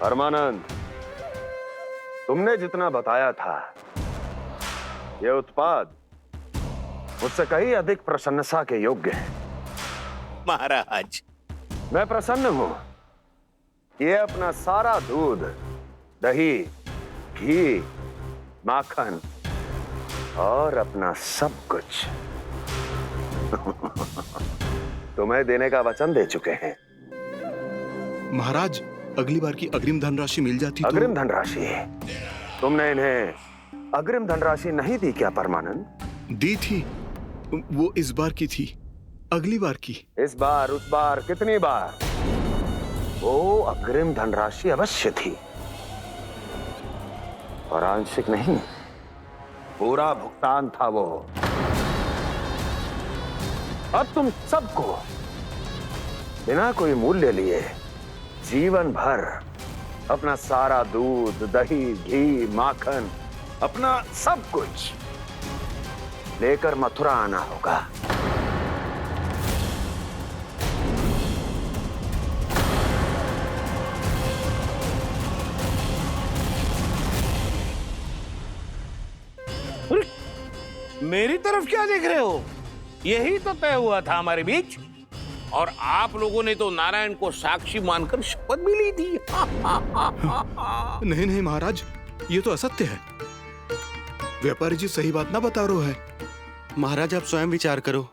परमानंद, तुमने जितना बताया था, ये उत्पाद मुझसे कहीं अधिक प्रशंसा के योग्य है। महाराज, मैं प्रसन्न हूं। ये अपना सारा दूध, दही, घी, माखन और अपना सब कुछ तुम्हें देने का वचन दे चुके हैं। महाराज, अगली बार की अग्रिम धनराशि मिल जाती तो। अग्रिम धनराशि? तुमने इन्हें अग्रिम धनराशि नहीं दी क्या परमानंद? दी थी, वो इस बार की थी, अगली बार की। इस बार, उस बार, कितनी बार? वो अग्रिम धनराशि अवश्य थी और आंशिक नहीं, पूरा भुगतान था वो। अब तुम सबको बिना कोई मूल्य लिए जीवन भर अपना सारा दूध, दही, घी, माखन, अपना सब कुछ लेकर मथुरा आना होगा। मेरी तरफ क्या देख रहे हो? यही तो तय हुआ था हमारे बीच, और आप लोगों ने तो नारायण को साक्षी मानकर शपथ भी ली थी। नहीं नहीं महाराज, ये तो असत्य है। व्यापारी जी सही बात ना बता रहे हैं। महाराज, आप स्वयं विचार करो।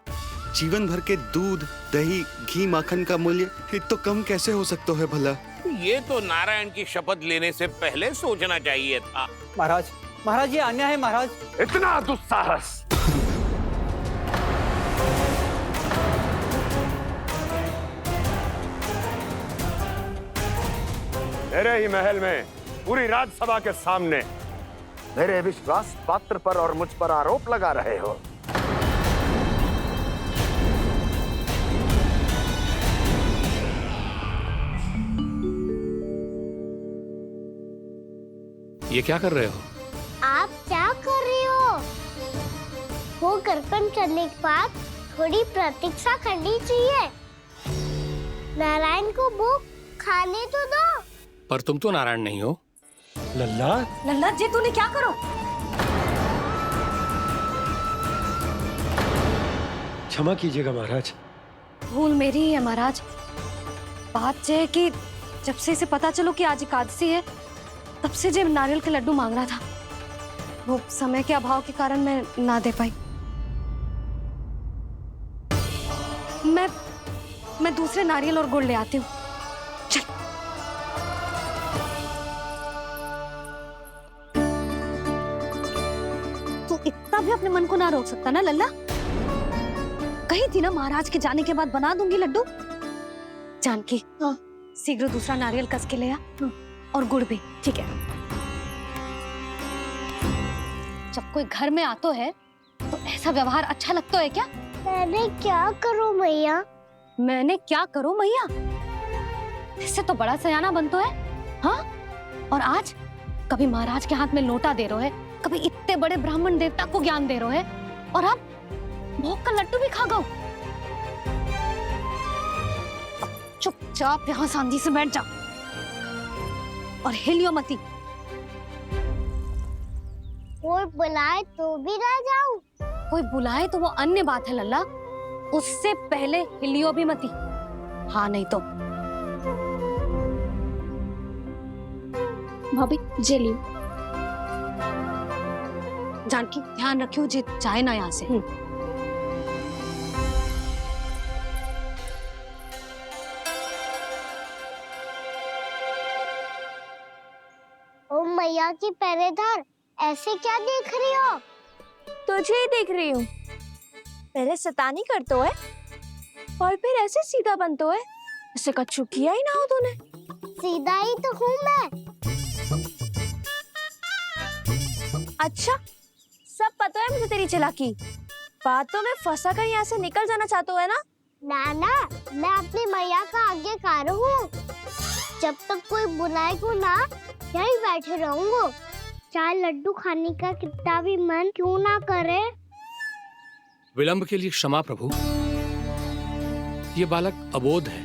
जीवन भर के दूध, दही, घी, माखन का मूल्य इतना कम कैसे हो सकता है भला? ये तो नारायण की शपथ लेने से पहले सोचना चाहिए था। महाराज, महाराज, ये अन्याय है महाराज। इतना दुस्साहस! मेरे ही महल में पूरी राज्यसभा के सामने मेरे विश्वास पात्र पर और मुझ पर आरोप लगा रहे हो। ये क्या कर रहे हो? आप क्या कर रहे हो? वो कर्पण करने के बाद थोड़ी प्रतीक्षा करनी चाहिए। नारायण को भूख खाने तो दो। पर तुम तो नारायण नहीं हो। लल्ला, लल्ला जी, तूने क्या करो? क्षमा कीजिएगा महाराज। भूल मेरी ही है महाराज। बात यह है कि जब से इसे पता चलो कि आज एकादशी है, तब से जब नारियल के लड्डू मांग रहा था। वो समय के अभाव के कारण मैं ना दे पाई। मैं दूसरे नारियल और गुड़ ले आती हूँ। चल। तू इतना भी अपने मन को ना रोक सकता ना लल्ला? कही थी ना महाराज के जाने के बाद बना दूंगी लड्डू। जानकी, शीघ्र दूसरा नारियल कस के ले आ, और गुड़ भी। ठीक है। जब कोई घर में आतो है तो ऐसा व्यवहार अच्छा लगता है क्या? मैंने क्या करूं मैया? मैंने क्या करूं मैया? इससे तो बड़ा सयाना बनतो है। हाँ? और आज कभी महाराज के हाथ में लोटा दे रहे है, कभी इतने बड़े ब्राह्मण देवता को ज्ञान दे रहे है, और अब भोग का लड्डू भी खा गो। चुपचाप यहाँ सांधी से बैठ जा और हिलियो मती। कोई बुलाए तो भी ना जाऊं? कोई बुलाए तो वो अन्य बात है लल्ला, उससे पहले हिलियो भी मती। हाँ नहीं तो। भाभी, जे लियो। जानकी, ध्यान रखियो जे जाए ना यहाँ से। ओ मैया की पहरेदार, ऐसे क्या देख रही हो? तुझे ही देख रही हूँ। पहले शैतानी करतो है और फिर ऐसे सीधा बनतो है। ऐसे कछु किया ही ना हो तूने। सीधा ही तो हूँ मैं। अच्छा, सब पता है मुझे तेरी चालाकी। बातों में फंसा कर यहाँ से निकल जाना चाहते हो है ना? नाना, मैं अपनी मैया का आज्ञाकार हूँ। जब तक कोई बुलाएगा ना, यहीं बैठे रहूंगा। चाहे लड्डू खाने का कितना भी मन क्यों ना करे। विलंब के लिए क्षमा प्रभु। ये बालक अबोध है,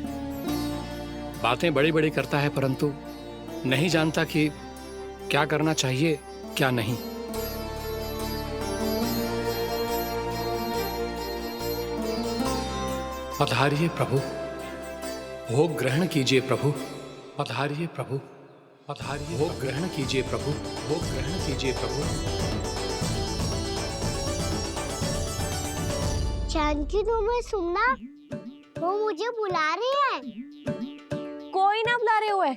बातें बड़ी बड़ी करता है, परंतु नहीं जानता कि क्या करना चाहिए क्या नहीं। पधारिए प्रभु, भोग ग्रहण कीजिए प्रभु। पधारिए प्रभु, पधारिए, भोग ग्रहण कीजिए प्रभु, भोग ग्रहण कीजिए प्रभु। जानकी तुम्हें सुनना, वो मुझे बुला रही है। कोई ना बुला रहे हुए,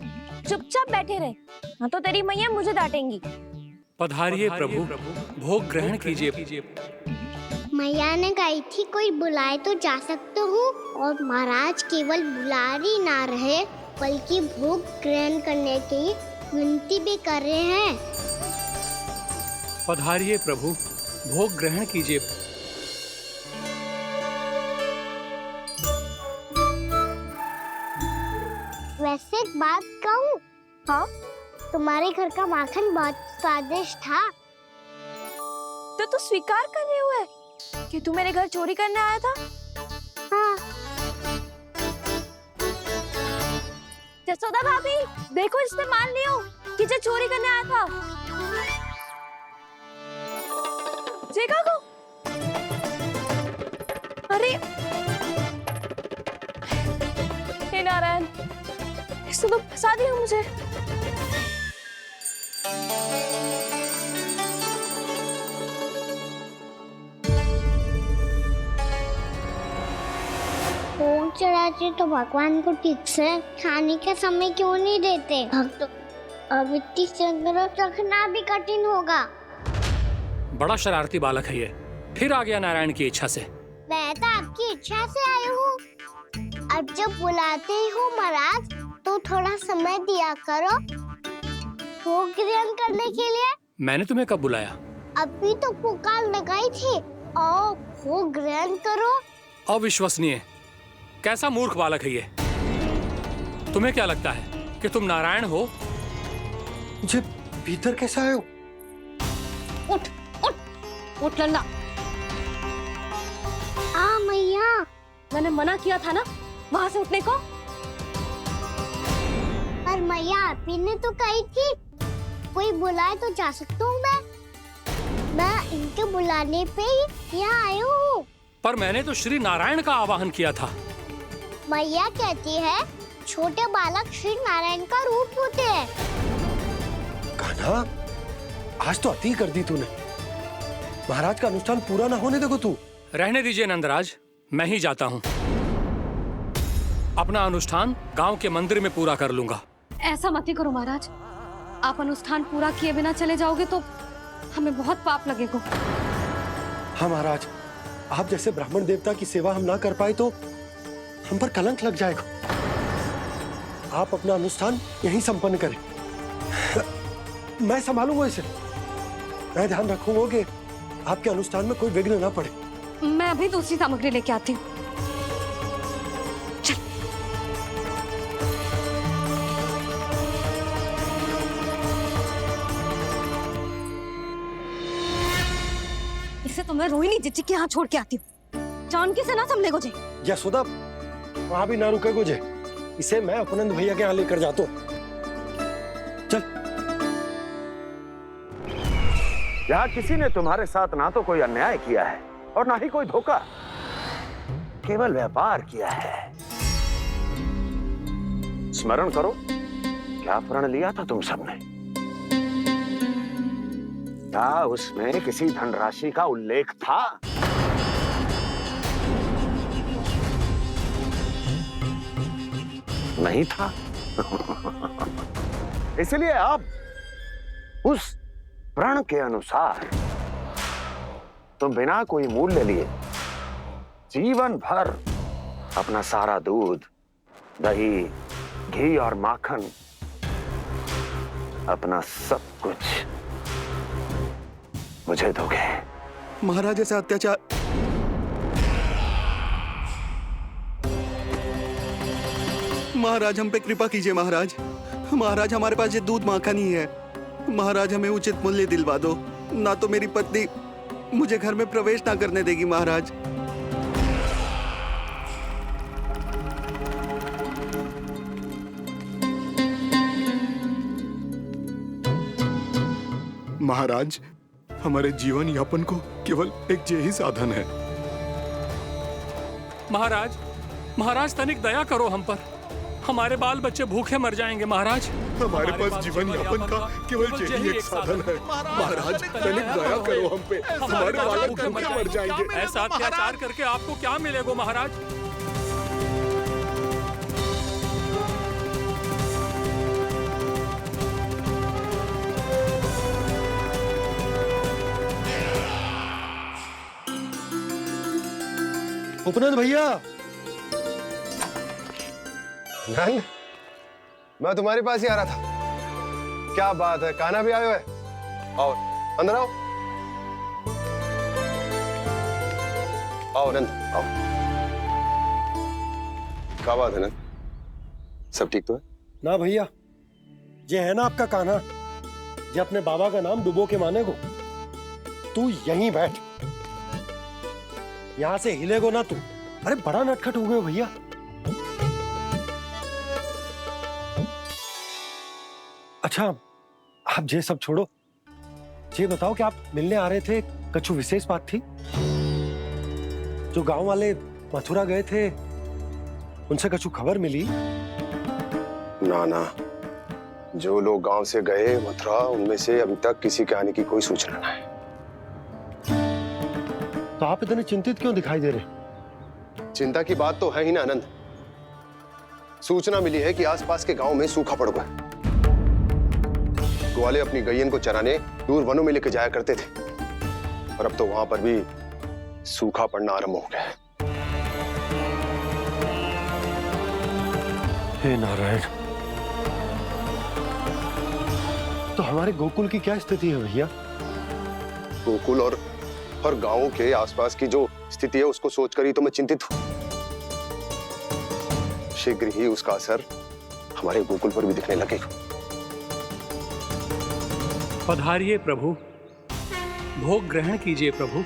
चुपचाप बैठे रहे, हाँ तो तेरी मैया मुझे डांटेंगी। पधारिए प्रभु, भोग ग्रहण कीजिए। मैया ने कही थी कोई बुलाए तो जा सकते हूँ, और महाराज केवल बुलारी ना रहे बल्कि भोग ग्रहण करने की विनती भी कर रहे हैं। पधारिए प्रभु, भोग ग्रहण कीजिए। वैसे एक बात कहूँ? हाँ? तुम्हारे घर का माखन बहुत स्वादिष्ट था। तो तू स्वीकार कर रहे हुए कि तू मेरे घर चोरी करने आया था? हाँ। जसोदा भाभी, देखो इसने मान लियो कि जो चोरी करने आया था। देखा को? अरे हे नारायण, इसने तो फंसा दिया मुझे। भोग चढ़ाते तो भगवान को ठीक से खाने का समय क्यों नहीं देते? भक्त अब इतनी संग्रह रखना भी कठिन होगा। बड़ा शरारती बालक है ये, फिर आ गया नारायण की इच्छा से। मैं तो आपकी इच्छा से आई हूँ। अब जब बुलाते ही हो महाराज तो थोड़ा समय दिया करो भोग ग्रहण करने के लिए। मैंने तुम्हें कब बुलाया? अभी तो पुकार लगाई थी, आओ भोग ग्रहण करो। अविश्वसनीय, कैसा मूर्ख बालक है ये। तुम्हें क्या लगता है कि तुम नारायण हो? मुझे भीतर कैसे आए हो? उठ उठ उठ लल्ला। मैया, मैंने मना किया था ना वहां से उठने को। पर मैया आपी ने तो कही थी कोई बुलाए तो जा सकता हूँ मैं इनके बुलाने पे ही यहाँ आई हूँ। पर मैंने तो श्री नारायण का आवाहन किया था। मैया कहती है छोटे बालक श्री नारायण का रूप होते हैं। कान्हा, आज तो अति कर दी तूने। महाराज का अनुष्ठान पूरा ना होने देखो तू। रहने दीजिए नंदराज, मैं ही जाता हूँ। अपना अनुष्ठान गांव के मंदिर में पूरा कर लूंगा। ऐसा मत ही करो महाराज, आप अनुष्ठान पूरा किए बिना चले जाओगे तो हमें बहुत पाप लगेगा। हाँ महाराज, आप जैसे ब्राह्मण देवता की सेवा हम ना कर पाए तो हम पर कलंक लग जाएगा। आप अपना अनुष्ठान यहीं संपन्न करें, मैं संभालूंगा इसे। मैं ध्यान रखूंगा कि आपके अनुष्ठान में कोई विघ्न ना पड़े। मैं अभी दूसरी सामग्री लेके आती हूँ। इसे तो मैं रोहिणी जीजी के यहाँ छोड़ के आती हूँ। जानकी से ना संभले गुजे। यशोदा, वहां भी ना रुके गुजे। इसे मैं अपनंद भैया के यहाँ लेकर जाता हूँ। चल। यहाँ किसी ने तुम्हारे साथ ना तो कोई अन्याय किया है और ना ही कोई धोखा, केवल व्यापार किया है। स्मरण करो क्या प्रण लिया था तुम सबने? क्या उसमें किसी धनराशि का उल्लेख था? नहीं था। इसलिए आप उस प्रण के अनुसार तुम बिना कोई मूल्य लिए जीवन भर अपना सारा दूध, दही, घी और माखन, अपना सब कुछ मुझे दोगे। महाराज ऐसा अत्याचार। महाराज हम पे कृपा कीजिए। महाराज, महाराज हमारे पास ये दूध माखन ही है। महाराज हमें उचित मूल्य दिलवा दो, ना तो मेरी पत्नी मुझे घर में प्रवेश ना करने देगी। महाराज महाराज, हमारे जीवन यापन को केवल एक यही साधन है। महाराज, महाराज तनिक दया करो हम पर। हमारे बाल बच्चे भूखे मर जाएंगे महाराज। हमारे पास जीवन यापन का केवल यही एक साधन है। महाराज तनिक दया करो हम पे, हमारे बालक भूखे मर जाएंगे। ऐसा अत्याचार करके आपको क्या मिलेगा महाराज? उपनंद भैया। नंद, मैं तुम्हारे पास ही आ रहा था। क्या बात है, कान्हा भी आयो है? आओ अंदर आओ। आओ नंद आओ। क्या बात है नंद, सब ठीक तो है? ना भैया, ये है ना आपका कान्हा, ये अपने बाबा का नाम डुबो के माने को। तू यहीं बैठ, यहां से हिलेगो ना तू। अरे बड़ा नटखट हो गए भैया। अच्छा, आप ये सब छोड़ो, ये बताओ कि आप मिलने आ रहे थे, कछु विशेष बात थी? जो गांव वाले मथुरा गए थे, उनसे कछु खबर मिली? ना ना, जो लोग गांव से गए मथुरा, उनमें से अभी तक किसी के आने की कोई सूचना नहीं है। तो आप इतने चिंतित क्यों दिखाई दे रहे? चिंता की बात तो है ही ना आनंद। सूचना मिली है कि आसपास के गांव में सूखा पड़ गया। ग्वाले अपनी गैयन को चराने दूर वनों में लेके जाया करते थे, और अब तो वहां पर भी सूखा पड़ना आरंभ हो गया है। हे नारायण, तो हमारे गोकुल की क्या स्थिति है भैया? गोकुल और गांवों के आसपास की जो स्थिति है उसको सोचकर ही तो मैं चिंतित हूं। शीघ्र ही उसका असर हमारे गोकुल पर भी दिखने लगेगा। पधारिए प्रभु, भोग ग्रहण कीजिए प्रभु।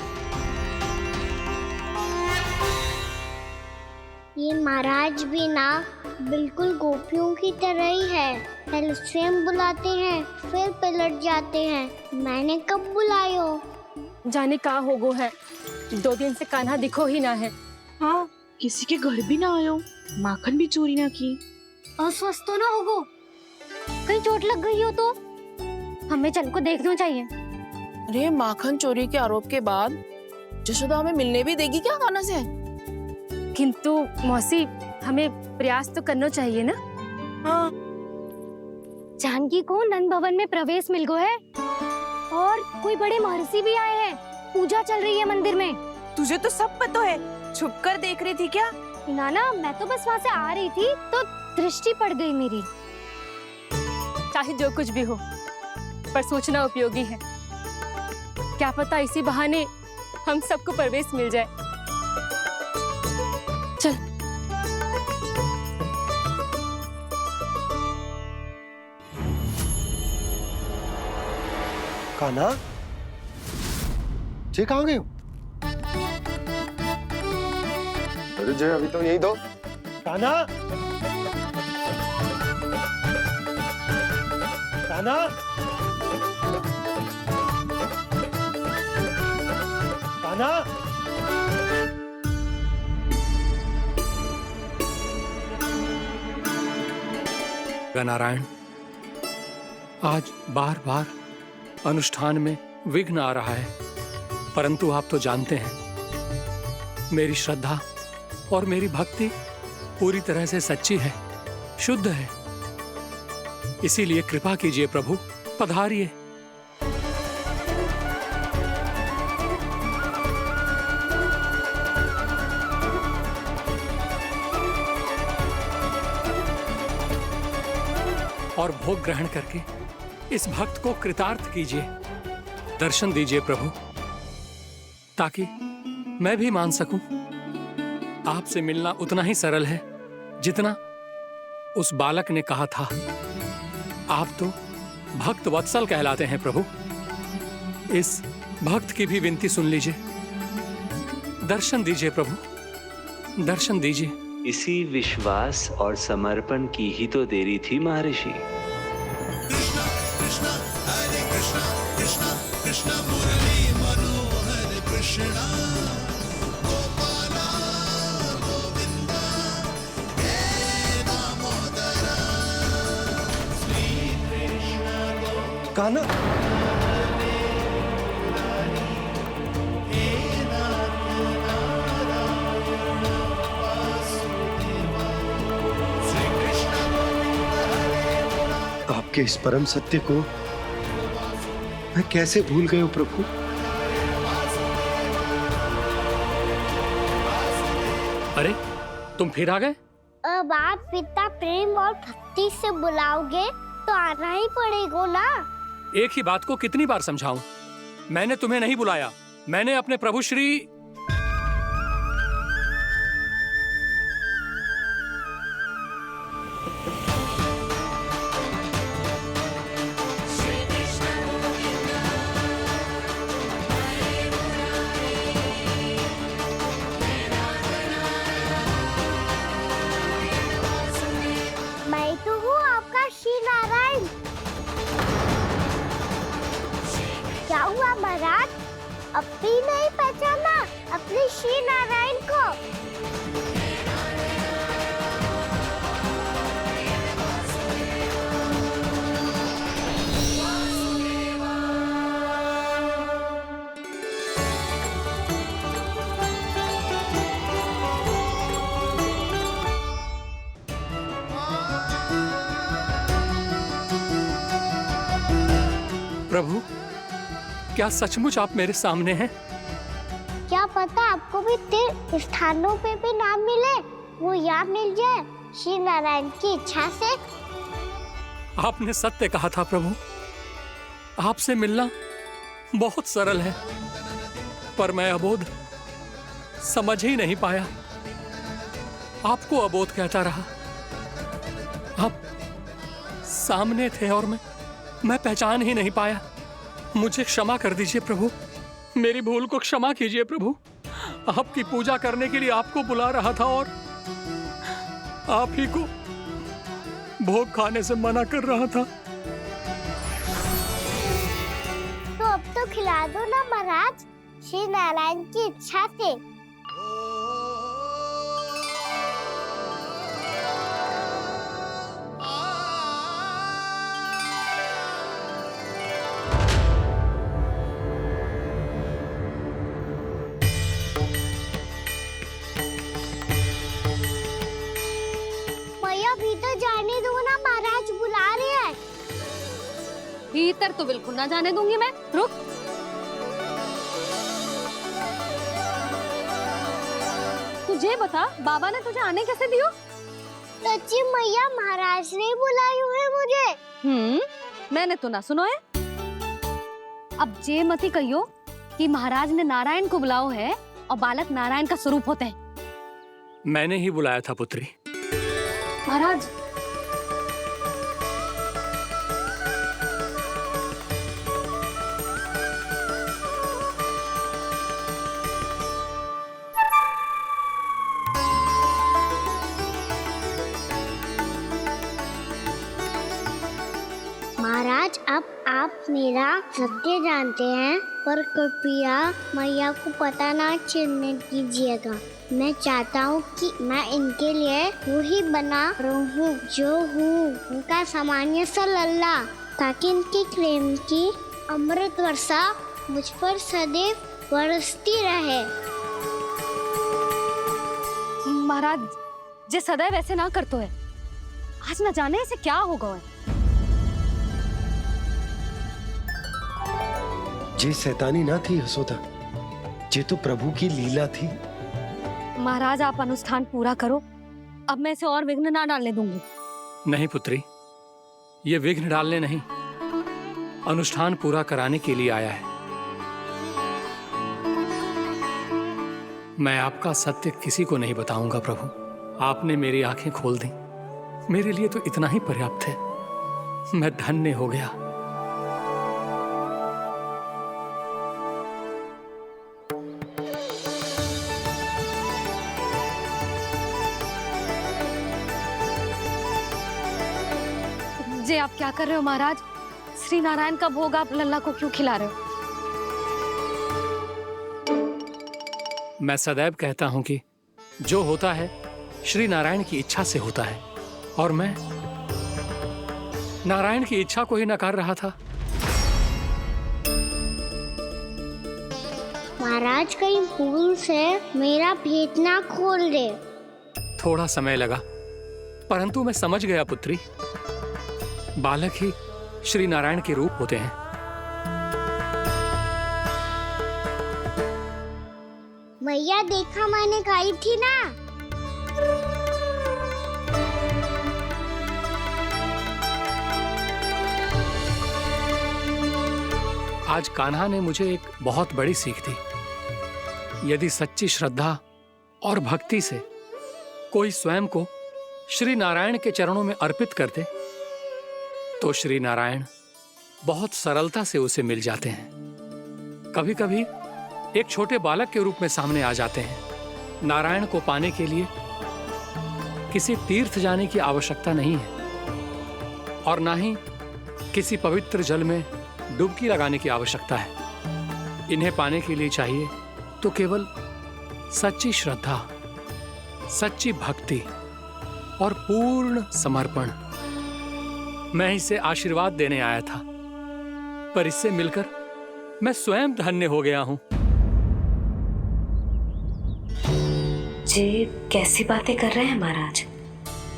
ये महाराज भी ना बिल्कुल गोपियों की तरह ही है। पहले स्वयं बुलाते हैं, फिर पलट जाते हैं। मैंने कब बुलाई हो? जाने का होगो है, 2 दिन से कान्हा दिखो ही ना है। हाँ, किसी के घर भी ना आयो, माखन भी चोरी ना की। अस्वस्थ तो ना होगो, कहीं चोट लग गई हो तो? हमें चल को देखना चाहिए। अरे माखन चोरी के आरोप के बाद जशोदा हमें मिलने भी देगी क्या कान्हा से? किंतु मौसी, हमें प्रयास तो करना चाहिए ना। हाँ, जानकी को नंद भवन में प्रवेश मिल गो है, और कोई बड़े महर्षि भी आए हैं। पूजा चल रही है मंदिर में। तुझे तो सब पता है, छुप कर देख रही थी क्या? ना, मैं तो बस वहाँ से आ रही थी तो दृष्टि पड़ गई मेरी। चाहे जो कुछ भी हो, पर सूचना उपयोगी है। क्या पता इसी बहाने हम सबको प्रवेश मिल जाए। चल। कान्हा, जे कहाँ गए हो? अरे जय, अभी तो यही दो। कान्हा, कान्हा, कान्हा। नारायण, आज बार बार अनुष्ठान में विघ्न आ रहा है, परंतु आप तो जानते हैं मेरी श्रद्धा और मेरी भक्ति पूरी तरह से सच्ची है, शुद्ध है। इसीलिए कृपा कीजिए प्रभु, पधारिए। और भोग ग्रहण करके इस भक्त को कृतार्थ कीजिए। दर्शन दीजिए प्रभु, ताकि मैं भी मान सकूं। आपसे मिलना उतना ही सरल है जितना उस बालक ने कहा था। आप तो भक्त वत्सल कहलाते हैं प्रभु। इस भक्त की भी विनती सुन लीजिए। दर्शन दीजिए प्रभु, दर्शन दीजिए। इसी विश्वास और समर्पण की ही तो देरी थी महर्षि। कृष्णा कृष्णा हरे कृष्णा कृष्णा कान्हा, आपके इस परम सत्य को मैं कैसे भूल गया हूं प्रभु। अरे तुम फिर आ गए? अब आप इतना प्रेम और भक्ति से बुलाओगे तो आना ही पड़ेगा ना। एक ही बात को कितनी बार समझाऊं? मैंने तुम्हें नहीं बुलाया, मैंने अपने प्रभु श्री मैं तो हूँ आपका श्री नारायण। क्या हुआ महाराज, अब भी नहीं पहचाना अपने श्री नारायण को? प्रभु, क्या सचमुच आप मेरे सामने हैं? क्या पता आपको भी तीर्थ स्थानों पे भी नाम मिले, वो यहाँ मिल जाए श्री नारायण की इच्छा से। आपने सत्य कहा था प्रभु, आपसे मिलना बहुत सरल है, पर मैं अबोध समझ ही नहीं पाया। आपको अबोध कहता रहा। आप सामने थे और मैं पहचान ही नहीं पाया। मुझे क्षमा कर दीजिए प्रभु, मेरी भूल को क्षमा कीजिए प्रभु। आपकी पूजा करने के लिए आपको बुला रहा था और आप ही को भोग खाने से मना कर रहा था। तो अब तो खिला दो ना महाराज, श्री नारायण की इच्छा से। भीतर जाने दो ना, महाराज बुला रहे हैं। भीतर तो बिल्कुल ना जाने दूंगी मैं, रुक। तुझे बता, बाबा ने तुझे आने कैसे दियो? सच्ची मैया, महाराज ने बुलाई हुई मुझे। मैंने तो ना सुनो है। अब जे मती कहियो कि महाराज ने नारायण को बुलाओ है और बालक नारायण का स्वरूप होते हैं। मैंने ही बुलाया था पुत्री। महाराज, महाराज, अब आप मेरा सत्य जानते हैं, पर कृपया मैया को पता ना चलने दीजिएगा। मैं चाहता हूँ कि मैं इनके लिए वही बना रहूँ जो हूँ, उनका सामान्य सा लल्ला, ताकि इनकी प्रेम की अमृत वर्षा मुझ पर सदैव बरसती रहे। महाराज, जे सदैव ऐसे ना करतो है, आज न जाने इसे क्या होगा है। जे शैतानी ना थी यशोदा, जे तो प्रभु की लीला थी। महाराज, आप अनुष्ठान पूरा करो, अब मैं इसे और विघ्न ना डालने दूंगी। नहीं पुत्री, ये विघ्न डालने नहीं, अनुष्ठान पूरा कराने के लिए आया है। मैं आपका सत्य किसी को नहीं बताऊंगा प्रभु। आपने मेरी आंखें खोल दी, मेरे लिए तो इतना ही पर्याप्त है। मैं धन्य हो गया। जे आप क्या कर रहे हो महाराज? श्री नारायण का भोग आप लल्ला को क्यों खिला रहे हो? मैं सदैव कहता हूं कि जो होता है श्री नारायण की इच्छा से होता है, और मैं नारायण की इच्छा को ही नकार रहा था। महाराज कहीं भूल से मेरा भेद ना खोल दे। थोड़ा समय लगा, परंतु मैं समझ गया पुत्री। बालक ही श्री नारायण के रूप होते हैं। मैया देखा मैंने गाई थी ना। आज कान्हा ने मुझे एक बहुत बड़ी सीख दी। यदि सच्ची श्रद्धा और भक्ति से कोई स्वयं को श्री नारायण के चरणों में अर्पित कर दे तो श्री नारायण बहुत सरलता से उसे मिल जाते हैं। कभी कभी एक छोटे बालक के रूप में सामने आ जाते हैं। नारायण को पाने के लिए किसी तीर्थ जाने की आवश्यकता नहीं है और ना ही किसी पवित्र जल में डुबकी लगाने की आवश्यकता है। इन्हें पाने के लिए चाहिए तो केवल सच्ची श्रद्धा, सच्ची भक्ति और पूर्ण समर्पण। मैं इसे आशीर्वाद देने आया था, पर इससे मिलकर मैं स्वयं धन्य हो गया हूं। जी कैसी बातें कर रहे हैं महाराज?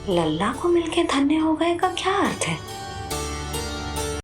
लल्ला को मिलके धन्य हो गए का क्या अर्थ है?